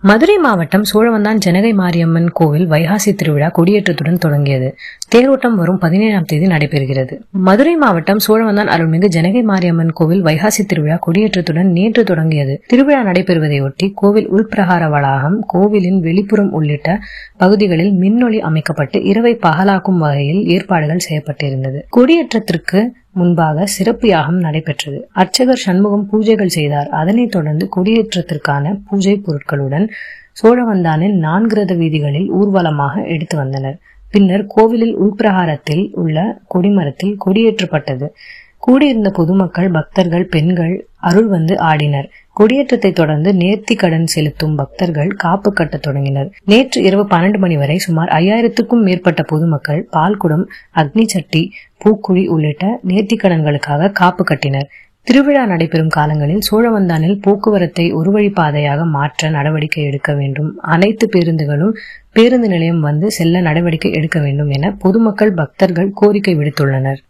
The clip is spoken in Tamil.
மதுரை மாவட்டம் சோழவந்தான் ஜனகை மாரியம்மன் கோவில் வைகாசி திருவிழா கொடியேற்றத்துடன் தொடங்கியது. தேரோட்டம் வரும் 17ஆம் தேதி நடைபெறுகிறது. மதுரை மாவட்டம் சோழவந்தான் அருள்மிகு ஜனகை மாரியம்மன் கோவில் வைகாசி திருவிழா கொடியேற்றத்துடன் நேற்று தொடங்கியது. திருவிழா நடைபெறுவதையொட்டி கோவில் உள்பிரகார வளாகம், கோவிலின் வெளிப்புறம் உள்ளிட்ட பகுதிகளில் மின்னொளி அமைக்கப்பட்டு இரவை பகலாக்கும் வகையில் ஏற்பாடுகள் செய்யப்பட்டிருந்தது. கொடியேற்றத்திற்கு முன்பாக சிறப்பு யாகம் நடைபெற்றது. அர்ச்சகர் சண்முகம் பூஜைகள் செய்தார். அதனைத் தொடர்ந்து கொடியேற்றத்திற்கான பூஜை பொருட்களுடன் சோழவந்தானின் 4 ரத வீதிகளில் ஊர்வலமாக எடுத்து வந்தனர். பின்னர் கோவிலில் உள்பிரகாரத்தில் உள்ள கொடிமரத்தில் கொடியேற்றப்பட்டது. கூடியிருந்த பொதுமக்கள், பக்தர்கள், பெண்கள் அருள் வந்து ஆடினர். கொடியேற்றத்தை தொடர்ந்து நேர்த்தி கடன் செலுத்தும் பக்தர்கள் காப்பு கட்ட தொடங்கினர். நேற்று இரவு 12 மணி வரை சுமார் 5000க்கும் மேற்பட்ட பொதுமக்கள் பால்குடம், அக்னி சட்டி, பூக்குழி உள்ளிட்ட நேர்த்திக்கடன்களுக்காக காப்பு கட்டினர். திருவிழா நடைபெறும் காலங்களில் சோழவந்தானில் போக்குவரத்தை ஒரு வழி பாதையாக மாற்ற நடவடிக்கை எடுக்க வேண்டும். அனைத்து பேருந்துகளும் பேருந்து நிலையம் வந்து செல்ல நடவடிக்கை எடுக்க வேண்டும் என பொதுமக்கள், பக்தர்கள் கோரிக்கை விடுத்துள்ளனர்.